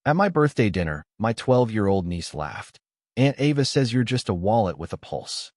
At my birthday dinner, my 12-year-old niece laughed. Aunt Ava says you're just a wallet with a pulse.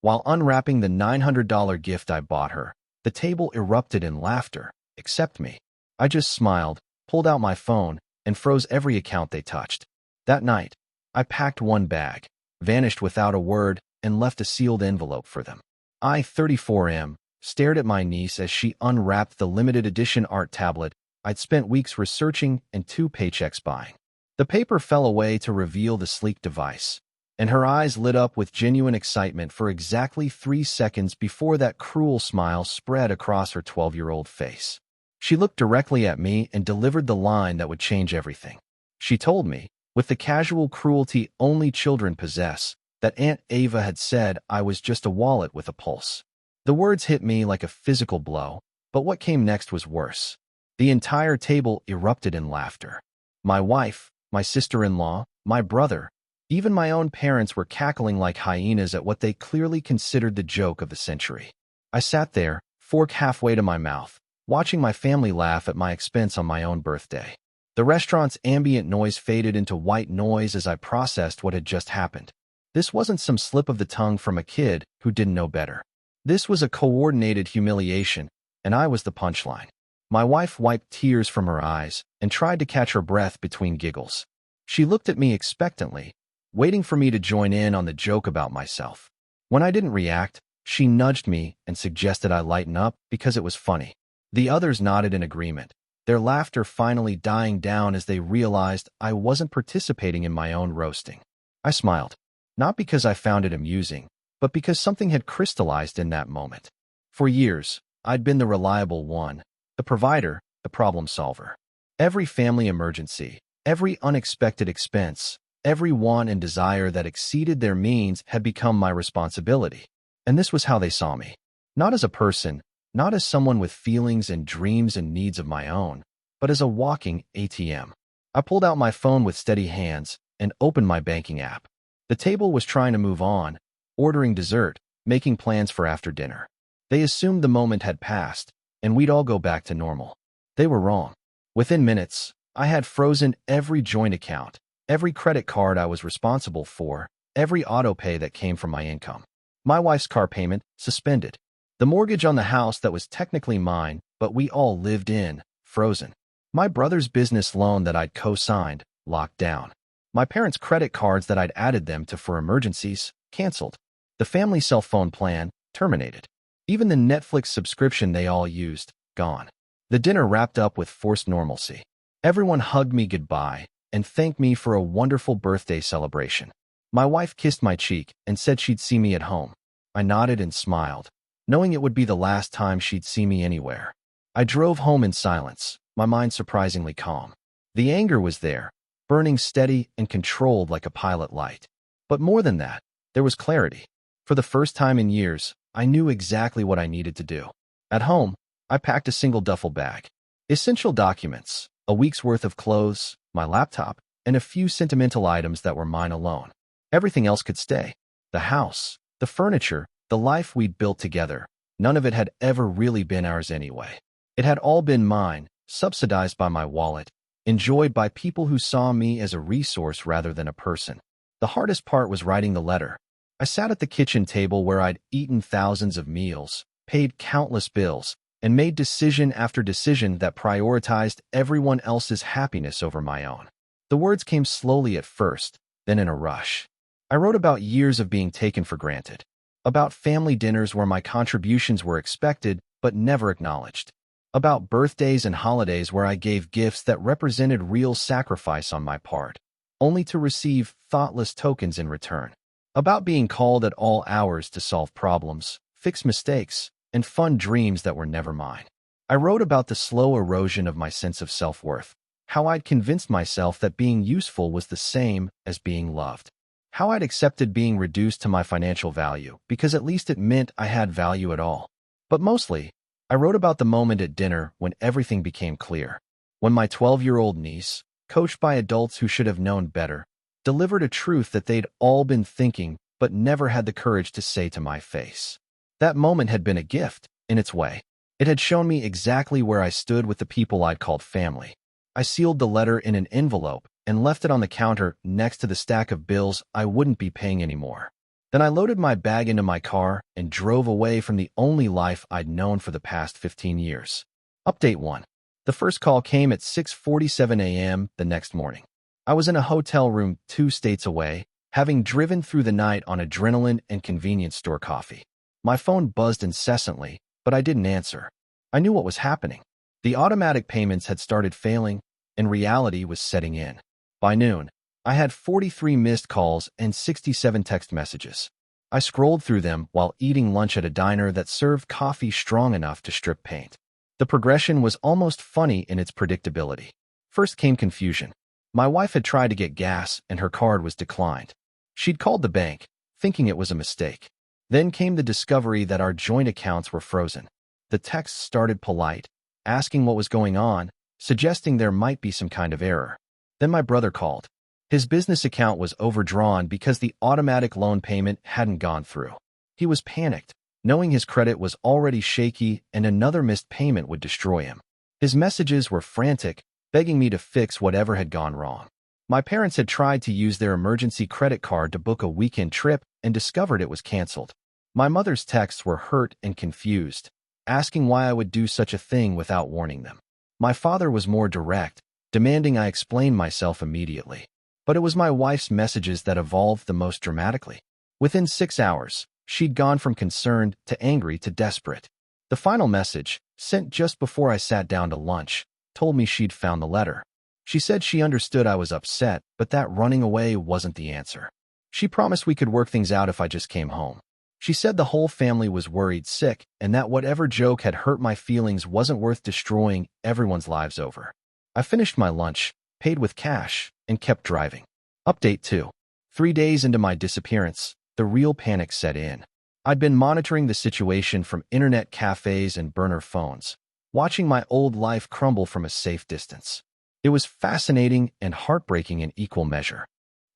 While unwrapping the $900 gift I bought her, the table erupted in laughter, except me. I just smiled, pulled out my phone, and froze every account they touched. That night, I packed one bag, vanished without a word, and left a sealed envelope for them. I, 34M, stared at my niece as she unwrapped the limited edition art tablet I'd spent weeks researching and 2 paychecks buying. The paper fell away to reveal the sleek device, and her eyes lit up with genuine excitement for exactly 3 seconds before that cruel smile spread across her 12-year-old face. She looked directly at me and delivered the line that would change everything. She told me, with the casual cruelty only children possess, that Aunt Ava had said I was just a wallet with a pulse. The words hit me like a physical blow, but what came next was worse. The entire table erupted in laughter. My wife, my sister-in-law, my brother, even my own parents were cackling like hyenas at what they clearly considered the joke of the century. I sat there, fork halfway to my mouth, watching my family laugh at my expense on my own birthday. The restaurant's ambient noise faded into white noise as I processed what had just happened. This wasn't some slip of the tongue from a kid who didn't know better. This was a coordinated humiliation, and I was the punchline. My wife wiped tears from her eyes and tried to catch her breath between giggles. She looked at me expectantly, waiting for me to join in on the joke about myself. When I didn't react, she nudged me and suggested I lighten up because it was funny. The others nodded in agreement, their laughter finally dying down as they realized I wasn't participating in my own roasting. I smiled, not because I found it amusing, but because something had crystallized in that moment. For years, I'd been the reliable one, the provider, the problem solver. Every family emergency, every unexpected expense, every want and desire that exceeded their means had become my responsibility. And this was how they saw me. Not as a person, not as someone with feelings and dreams and needs of my own, but as a walking ATM. I pulled out my phone with steady hands and opened my banking app. The table was trying to move on, ordering dessert, making plans for after dinner. They assumed the moment had passed, and we'd all go back to normal. They were wrong. Within minutes, I had frozen every joint account, every credit card I was responsible for, every auto-pay that came from my income. My wife's car payment, suspended. The mortgage on the house that was technically mine, but we all lived in, frozen. My brother's business loan that I'd co-signed, locked down. My parents' credit cards that I'd added them to for emergencies, canceled. The family cell phone plan, terminated. Even the Netflix subscription they all used, gone. The dinner wrapped up with forced normalcy. Everyone hugged me goodbye and thanked me for a wonderful birthday celebration. My wife kissed my cheek and said she'd see me at home. I nodded and smiled, knowing it would be the last time she'd see me anywhere. I drove home in silence, my mind surprisingly calm. The anger was there, burning steady and controlled like a pilot light. But more than that, there was clarity. For the first time in years, I knew exactly what I needed to do. At home, I packed a single duffel bag. Essential documents, a week's worth of clothes, my laptop, and a few sentimental items that were mine alone. Everything else could stay. The house, the furniture, the life we'd built together, none of it had ever really been ours anyway. It had all been mine, subsidized by my wallet, enjoyed by people who saw me as a resource rather than a person. The hardest part was writing the letter. I sat at the kitchen table where I'd eaten thousands of meals, paid countless bills, and made decision after decision that prioritized everyone else's happiness over my own. The words came slowly at first, then in a rush. I wrote about years of being taken for granted, about family dinners where my contributions were expected but never acknowledged, about birthdays and holidays where I gave gifts that represented real sacrifice on my part, only to receive thoughtless tokens in return. About being called at all hours to solve problems, fix mistakes, and fund dreams that were never mine. I wrote about the slow erosion of my sense of self-worth, how I'd convinced myself that being useful was the same as being loved, how I'd accepted being reduced to my financial value because at least it meant I had value at all. But mostly, I wrote about the moment at dinner when everything became clear, when my 12-year-old niece, coached by adults who should have known better, delivered a truth that they'd all been thinking but never had the courage to say to my face. That moment had been a gift, in its way. It had shown me exactly where I stood with the people I'd called family. I sealed the letter in an envelope and left it on the counter next to the stack of bills I wouldn't be paying anymore. Then I loaded my bag into my car and drove away from the only life I'd known for the past 15 years. Update 1. The first call came at 6:47 a.m. the next morning. I was in a hotel room 2 states away, having driven through the night on adrenaline and convenience store coffee. My phone buzzed incessantly, but I didn't answer. I knew what was happening. The automatic payments had started failing, and reality was setting in. By noon, I had 43 missed calls and 67 text messages. I scrolled through them while eating lunch at a diner that served coffee strong enough to strip paint. The progression was almost funny in its predictability. First came confusion. My wife had tried to get gas and her card was declined. She'd called the bank, thinking it was a mistake. Then came the discovery that our joint accounts were frozen. The texts started polite, asking what was going on, suggesting there might be some kind of error. Then my brother called. His business account was overdrawn because the automatic loan payment hadn't gone through. He was panicked, knowing his credit was already shaky and another missed payment would destroy him. His messages were frantic, begging me to fix whatever had gone wrong. My parents had tried to use their emergency credit card to book a weekend trip and discovered it was canceled. My mother's texts were hurt and confused, asking why I would do such a thing without warning them. My father was more direct, demanding I explain myself immediately. But it was my wife's messages that evolved the most dramatically. Within 6 hours, she'd gone from concerned to angry to desperate. The final message, sent just before I sat down to lunch, told me she'd found the letter. She said she understood I was upset, but that running away wasn't the answer. She promised we could work things out if I just came home. She said the whole family was worried sick and that whatever joke had hurt my feelings wasn't worth destroying everyone's lives over. I finished my lunch, paid with cash, and kept driving. Update 2. 3 days into my disappearance, the real panic set in. I'd been monitoring the situation from internet cafes and burner phones, watching my old life crumble from a safe distance. It was fascinating and heartbreaking in equal measure.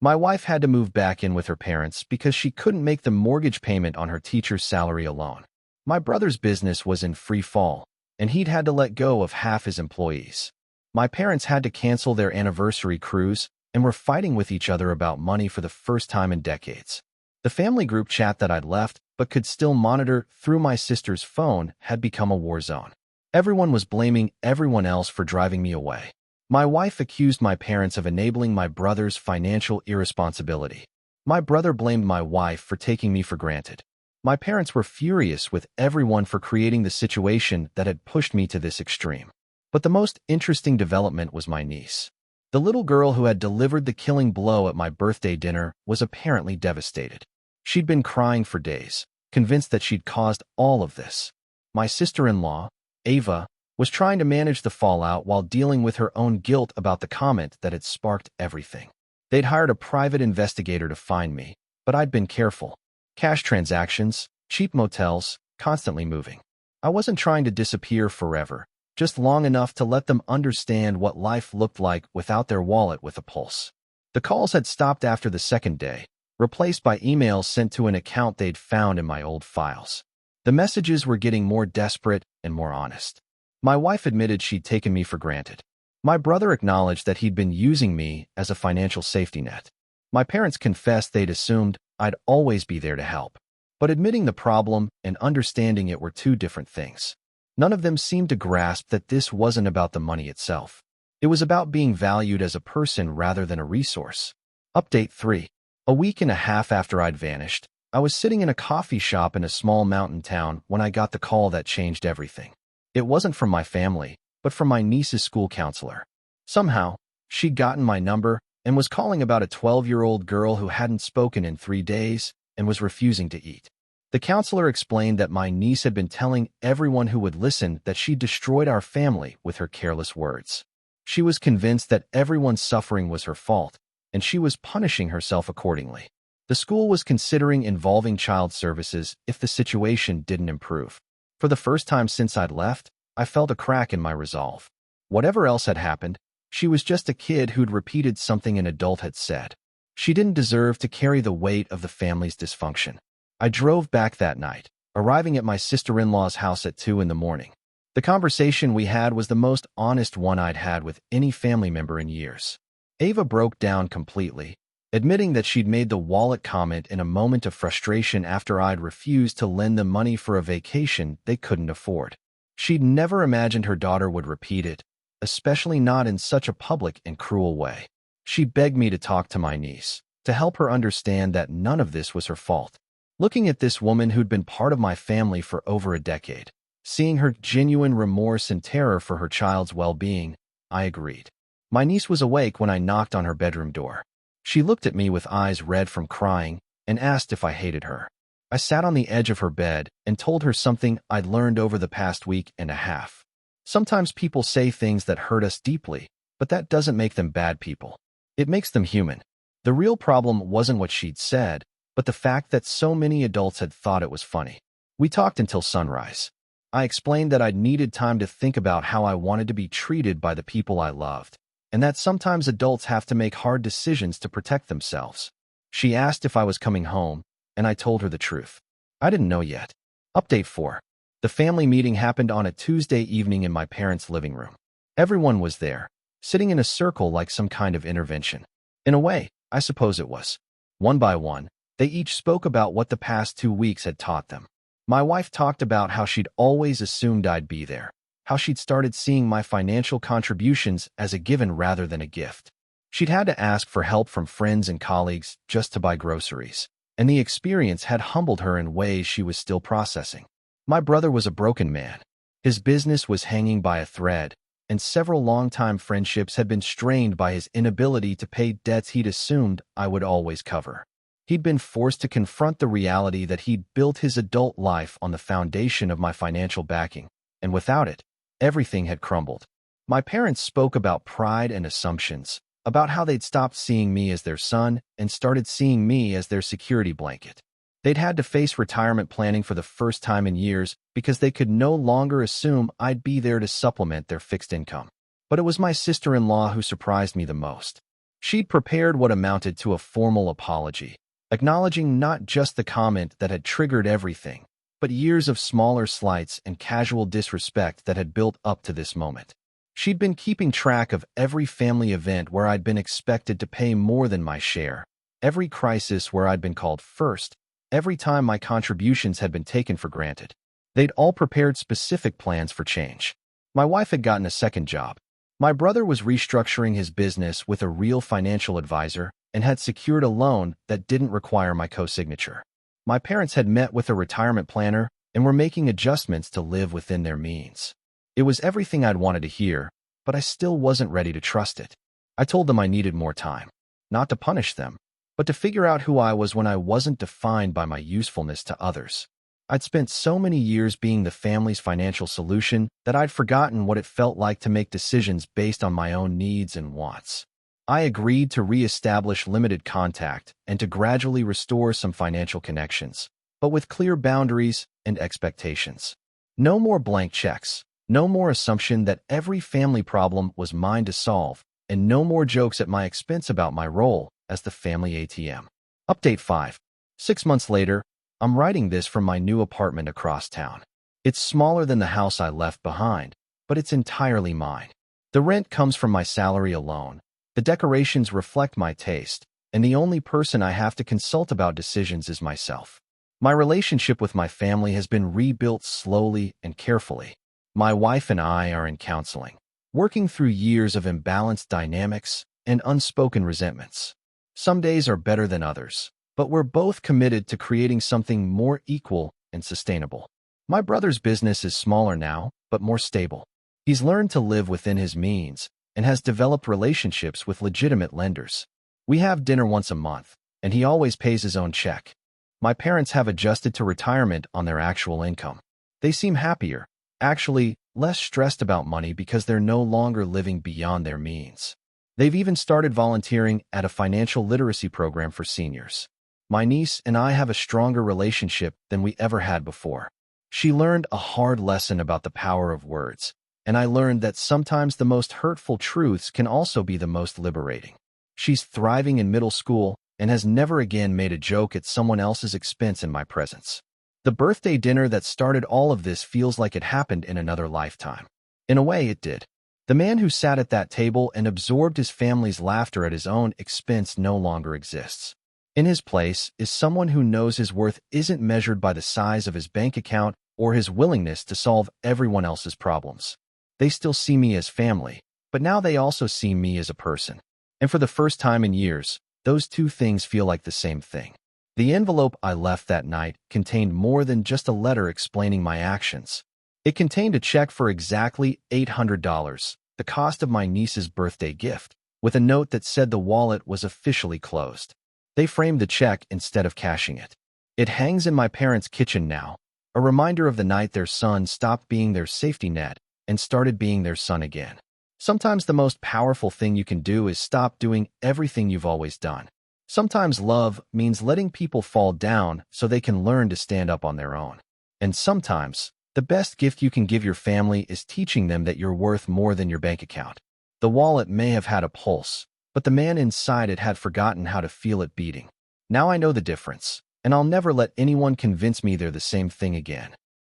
My wife had to move back in with her parents because she couldn't make the mortgage payment on her teacher's salary alone. My brother's business was in free fall, and he'd had to let go of half his employees. My parents had to cancel their anniversary cruise and were fighting with each other about money for the first time in decades. The family group chat that I'd left but could still monitor through my sister's phone had become a war zone. Everyone was blaming everyone else for driving me away. My wife accused my parents of enabling my brother's financial irresponsibility. My brother blamed my wife for taking me for granted. My parents were furious with everyone for creating the situation that had pushed me to this extreme. But the most interesting development was my niece. The little girl who had delivered the killing blow at my birthday dinner was apparently devastated. She'd been crying for days, convinced that she'd caused all of this. My sister-in-law, Ava, was trying to manage the fallout while dealing with her own guilt about the comment that had sparked everything. They'd hired a private investigator to find me, but I'd been careful. Cash transactions, cheap motels, constantly moving. I wasn't trying to disappear forever, just long enough to let them understand what life looked like without their wallet with a pulse. The calls had stopped after the second day, replaced by emails sent to an account they'd found in my old files. The messages were getting more desperate and more honest. My wife admitted she'd taken me for granted. My brother acknowledged that he'd been using me as a financial safety net. My parents confessed they'd assumed I'd always be there to help. But admitting the problem and understanding it were two different things. None of them seemed to grasp that this wasn't about the money itself. It was about being valued as a person rather than a resource. Update 3. A week and a half after I'd vanished, I was sitting in a coffee shop in a small mountain town when I got the call that changed everything. It wasn't from my family, but from my niece's school counselor. Somehow, she'd gotten my number and was calling about a 12-year-old girl who hadn't spoken in 3 days and was refusing to eat. The counselor explained that my niece had been telling everyone who would listen that she'd destroyed our family with her careless words. She was convinced that everyone's suffering was her fault, and she was punishing herself accordingly. The school was considering involving child services if the situation didn't improve. For the first time since I'd left, I felt a crack in my resolve. Whatever else had happened, she was just a kid who'd repeated something an adult had said. She didn't deserve to carry the weight of the family's dysfunction. I drove back that night, arriving at my sister-in-law's house at 2 in the morning. The conversation we had was the most honest one I'd had with any family member in years. Ava broke down completely, admitting that she'd made the wallet comment in a moment of frustration after I'd refused to lend them money for a vacation they couldn't afford. She'd never imagined her daughter would repeat it, especially not in such a public and cruel way. She begged me to talk to my niece, to help her understand that none of this was her fault. Looking at this woman who'd been part of my family for over a decade, seeing her genuine remorse and terror for her child's well-being, I agreed. My niece was awake when I knocked on her bedroom door. She looked at me with eyes red from crying and asked if I hated her. I sat on the edge of her bed and told her something I'd learned over the past week and a half. Sometimes people say things that hurt us deeply, but that doesn't make them bad people. It makes them human. The real problem wasn't what she'd said, but the fact that so many adults had thought it was funny. We talked until sunrise. I explained that I'd needed time to think about how I wanted to be treated by the people I loved, and that sometimes adults have to make hard decisions to protect themselves. She asked if I was coming home, and I told her the truth. I didn't know yet. Update 4. The family meeting happened on a Tuesday evening in my parents' living room. Everyone was there, sitting in a circle like some kind of intervention. In a way, I suppose it was. One by one, they each spoke about what the past 2 weeks had taught them. My wife talked about how she'd always assumed I'd be there, how she'd started seeing my financial contributions as a given rather than a gift. She'd had to ask for help from friends and colleagues just to buy groceries, and the experience had humbled her in ways she was still processing. My brother was a broken man. His business was hanging by a thread, and several longtime friendships had been strained by his inability to pay debts he'd assumed I would always cover. He'd been forced to confront the reality that he'd built his adult life on the foundation of my financial backing, and without it, everything had crumbled. My parents spoke about pride and assumptions, about how they'd stopped seeing me as their son and started seeing me as their security blanket. They'd had to face retirement planning for the first time in years because they could no longer assume I'd be there to supplement their fixed income. But it was my sister-in-law who surprised me the most. She'd prepared what amounted to a formal apology, acknowledging not just the comment that had triggered everything, but years of smaller slights and casual disrespect that had built up to this moment. She'd been keeping track of every family event where I'd been expected to pay more than my share, every crisis where I'd been called first, every time my contributions had been taken for granted. They'd all prepared specific plans for change. My wife had gotten a second job. My brother was restructuring his business with a real financial advisor and had secured a loan that didn't require my co-signature. My parents had met with a retirement planner and were making adjustments to live within their means. It was everything I'd wanted to hear, but I still wasn't ready to trust it. I told them I needed more time, not to punish them, but to figure out who I was when I wasn't defined by my usefulness to others. I'd spent so many years being the family's financial solution that I'd forgotten what it felt like to make decisions based on my own needs and wants. I agreed to re-establish limited contact and to gradually restore some financial connections, but with clear boundaries and expectations. No more blank checks, no more assumption that every family problem was mine to solve, and no more jokes at my expense about my role as the family ATM. Update 5. 6 months later, I'm writing this from my new apartment across town. It's smaller than the house I left behind, but it's entirely mine. The rent comes from my salary alone. The decorations reflect my taste, and the only person I have to consult about decisions is myself. My relationship with my family has been rebuilt slowly and carefully. My wife and I are in counseling, working through years of imbalanced dynamics and unspoken resentments. Some days are better than others, but we're both committed to creating something more equal and sustainable. My brother's business is smaller now, but more stable. He's learned to live within his means and has developed relationships with legitimate lenders. We have dinner once a month, and he always pays his own check. My parents have adjusted to retirement on their actual income. They seem happier, actually less stressed about money because they're no longer living beyond their means. They've even started volunteering at a financial literacy program for seniors. My niece and I have a stronger relationship than we ever had before. She learned a hard lesson about the power of words, and I learned that sometimes the most hurtful truths can also be the most liberating. She's thriving in middle school and has never again made a joke at someone else's expense in my presence. The birthday dinner that started all of this feels like it happened in another lifetime. In a way, it did. The man who sat at that table and absorbed his family's laughter at his own expense no longer exists. In his place is someone who knows his worth isn't measured by the size of his bank account or his willingness to solve everyone else's problems. They still see me as family, but now they also see me as a person. And for the first time in years, those two things feel like the same thing. The envelope I left that night contained more than just a letter explaining my actions. It contained a check for exactly $800, the cost of my niece's birthday gift, with a note that said the wallet was officially closed. They framed the check instead of cashing it. It hangs in my parents' kitchen now, a reminder of the night their son stopped being their safety net and started being their son again. Sometimes the most powerful thing you can do is stop doing everything you've always done. Sometimes love means letting people fall down so they can learn to stand up on their own. And sometimes, the best gift you can give your family is teaching them that you're worth more than your bank account. The wallet may have had a pulse, but the man inside it had forgotten how to feel it beating. Now I know the difference, and I'll never let anyone convince me they're the same thing again.